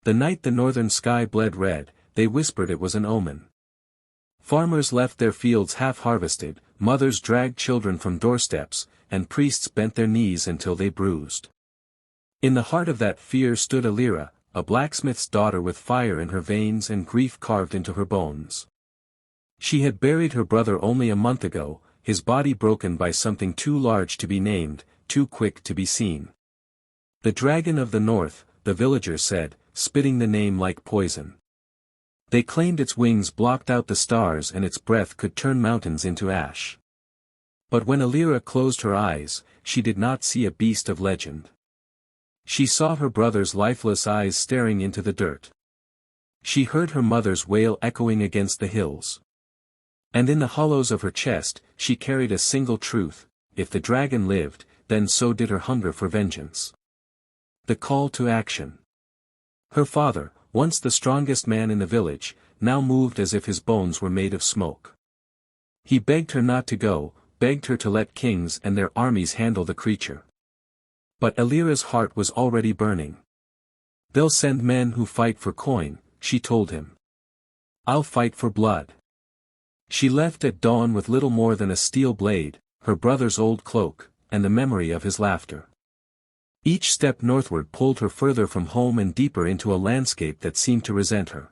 The night the northern sky bled red, they whispered it was an omen. Farmers left their fields half-harvested, mothers dragged children from doorsteps, and priests bent their knees until they bruised. In the heart of that fear stood Alira, a blacksmith's daughter with fire in her veins and grief carved into her bones. She had buried her brother only a month ago, his body broken by something too large to be named, too quick to be seen. The dragon of the north, the villagers said, spitting the name like poison. They claimed its wings blocked out the stars and its breath could turn mountains into ash. But when Alira closed her eyes, she did not see a beast of legend. She saw her brother's lifeless eyes staring into the dirt. She heard her mother's wail echoing against the hills. And in the hollows of her chest, she carried a single truth: if the dragon lived, then so did her hunger for vengeance. The call to action. Her father, once the strongest man in the village, now moved as if his bones were made of smoke. He begged her not to go, begged her to let kings and their armies handle the creature. But Alira's heart was already burning. "They'll send men who fight for coin," she told him. "I'll fight for blood." She left at dawn with little more than a steel blade, her brother's old cloak, and the memory of his laughter. Each step northward pulled her further from home and deeper into a landscape that seemed to resent her.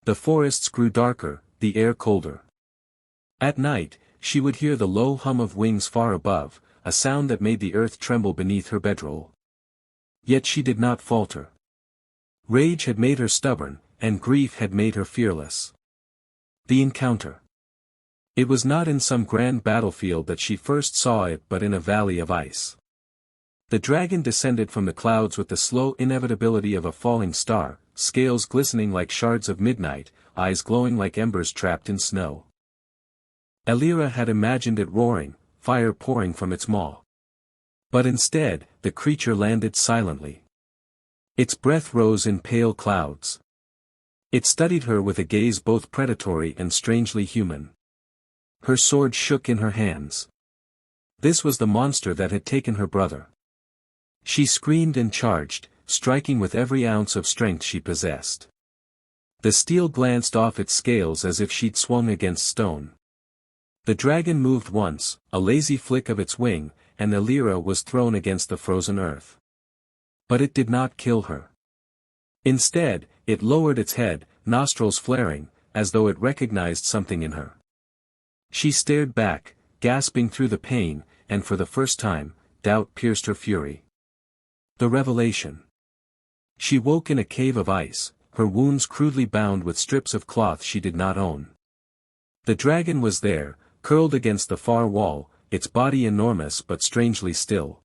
The forests grew darker, the air colder. At night, she would hear the low hum of wings far above, a sound that made the earth tremble beneath her bedroll. Yet she did not falter. Rage had made her stubborn, and grief had made her fearless. The encounter. It was not in some grand battlefield that she first saw it but in a valley of ice. The dragon descended from the clouds with the slow inevitability of a falling star, scales glistening like shards of midnight, eyes glowing like embers trapped in snow. Alira had imagined it roaring, fire pouring from its maw. But instead, the creature landed silently. Its breath rose in pale clouds. It studied her with a gaze both predatory and strangely human. Her sword shook in her hands. This was the monster that had taken her brother. She screamed and charged, striking with every ounce of strength she possessed. The steel glanced off its scales as if she'd swung against stone. The dragon moved once, a lazy flick of its wing, and Alira was thrown against the frozen earth. But it did not kill her. Instead, it lowered its head, nostrils flaring, as though it recognized something in her. She stared back, gasping through the pain, and for the first time, doubt pierced her fury. The revelation. She woke in a cave of ice, her wounds crudely bound with strips of cloth she did not own. The dragon was there, curled against the far wall, its body enormous but strangely still.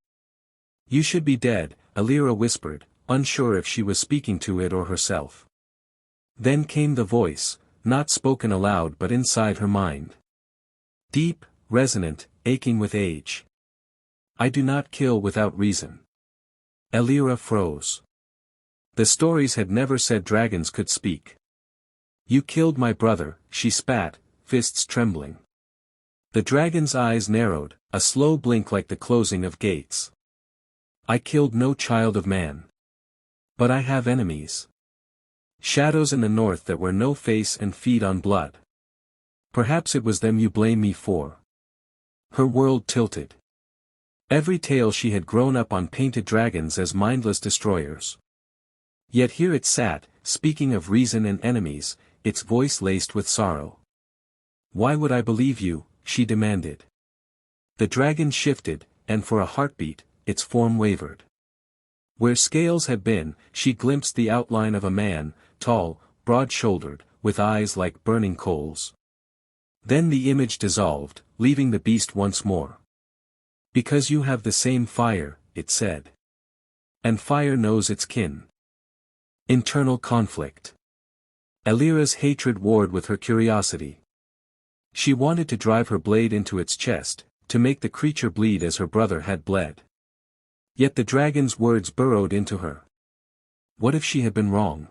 "You should be dead," Alira whispered, unsure if she was speaking to it or herself. Then came the voice, not spoken aloud but inside her mind. Deep, resonant, aching with age. "I do not kill without reason." Alira froze. The stories had never said dragons could speak. "You killed my brother," she spat, fists trembling. The dragon's eyes narrowed, a slow blink like the closing of gates. "I killed no child of man. But I have enemies. Shadows in the north that wear no face and feed on blood. Perhaps it was them you blame me for." Her world tilted. Every tale she had grown up on painted dragons as mindless destroyers. Yet here it sat, speaking of reason and enemies, its voice laced with sorrow. "Why would I believe you?" she demanded. The dragon shifted, and for a heartbeat, its form wavered. Where scales had been, she glimpsed the outline of a man, tall, broad-shouldered, with eyes like burning coals. Then the image dissolved, leaving the beast once more. "Because you have the same fire," it said. "And fire knows its kin." Internal conflict. Alira's hatred warred with her curiosity. She wanted to drive her blade into its chest, to make the creature bleed as her brother had bled. Yet the dragon's words burrowed into her. What if she had been wrong?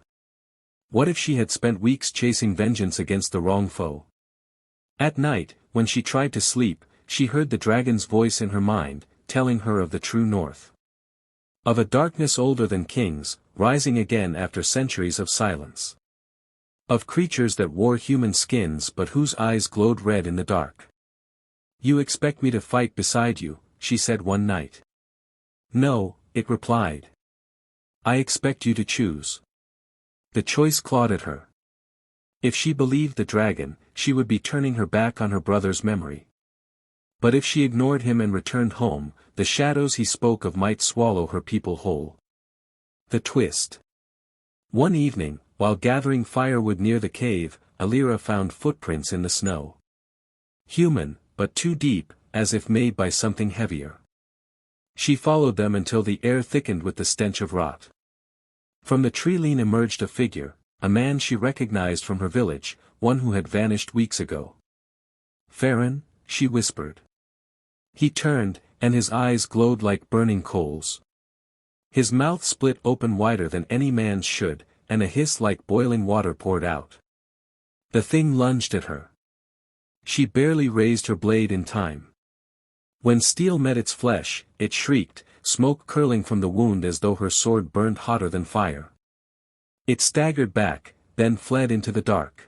What if she had spent weeks chasing vengeance against the wrong foe? At night, when she tried to sleep, she heard the dragon's voice in her mind, telling her of the true north. Of a darkness older than kings, rising again after centuries of silence. Of creatures that wore human skins but whose eyes glowed red in the dark. You expect me to fight beside you, she said one night. No, it replied. I expect you to choose. The choice clawed at her. If she believed the dragon, she would be turning her back on her brother's memory. But if she ignored him and returned home, the shadows he spoke of might swallow her people whole. The twist. One evening, while gathering firewood near the cave, Alira found footprints in the snow. Human, but too deep, as if made by something heavier. She followed them until the air thickened with the stench of rot. From the tree-lean emerged a figure, a man she recognized from her village, one who had vanished weeks ago. Farron, she whispered. He turned, and his eyes glowed like burning coals. His mouth split open wider than any man's should, and a hiss like boiling water poured out. The thing lunged at her. She barely raised her blade in time. When steel met its flesh, it shrieked, smoke curling from the wound as though her sword burned hotter than fire. It staggered back, then fled into the dark.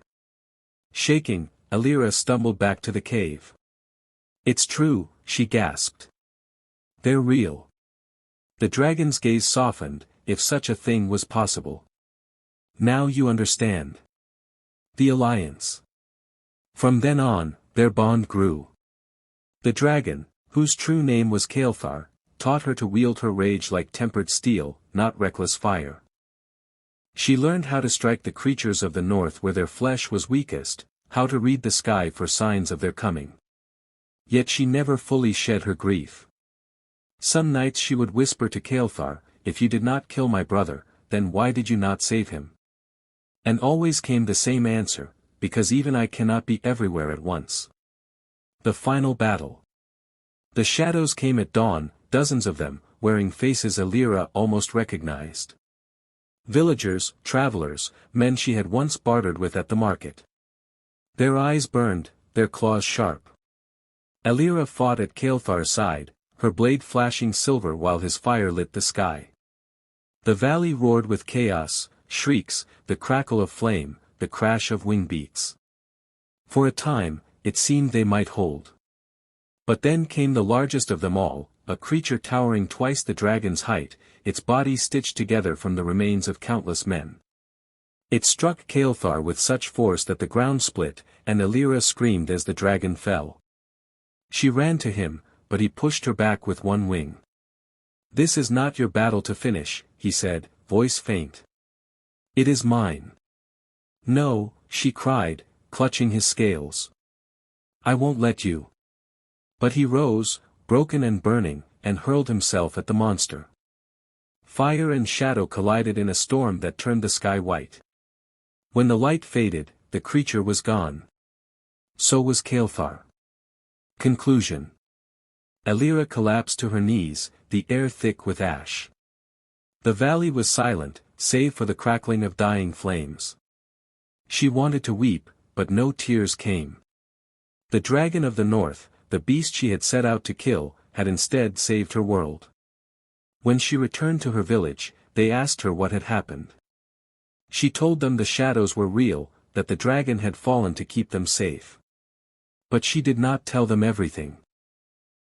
Shaking, Alira stumbled back to the cave. It's true, she gasped. They're real. The dragon's gaze softened, if such a thing was possible. Now you understand. The alliance. From then on, their bond grew. The dragon, whose true name was Kael'thar, taught her to wield her rage like tempered steel, not reckless fire. She learned how to strike the creatures of the north where their flesh was weakest, how to read the sky for signs of their coming. Yet she never fully shed her grief. Some nights she would whisper to Kael'thar, if you did not kill my brother, then why did you not save him? And always came the same answer, because even I cannot be everywhere at once. The final battle. The shadows came at dawn, dozens of them, wearing faces Alira almost recognized. Villagers, travelers, men she had once bartered with at the market. Their eyes burned, their claws sharp. Alira fought at Kael'thar's side, her blade flashing silver while his fire lit the sky. The valley roared with chaos, shrieks, the crackle of flame, the crash of wing beats. For a time, it seemed they might hold. But then came the largest of them all, a creature towering twice the dragon's height, its body stitched together from the remains of countless men. It struck Kael'thar with such force that the ground split, and Alira screamed as the dragon fell. She ran to him, but he pushed her back with one wing. This is not your battle to finish, he said, voice faint. It is mine. No, she cried, clutching his scales. I won't let you. But he rose, broken and burning, and hurled himself at the monster. Fire and shadow collided in a storm that turned the sky white. When the light faded, the creature was gone. So was Kael'thar. Conclusion. Alira collapsed to her knees, the air thick with ash. The valley was silent, save for the crackling of dying flames. She wanted to weep, but no tears came. The dragon of the north, the beast she had set out to kill, had instead saved her world. When she returned to her village, they asked her what had happened. She told them the shadows were real, that the dragon had fallen to keep them safe. But she did not tell them everything.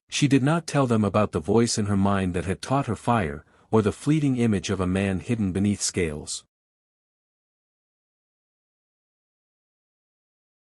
She did not tell them about the voice in her mind that had taught her fire, or the fleeting image of a man hidden beneath scales.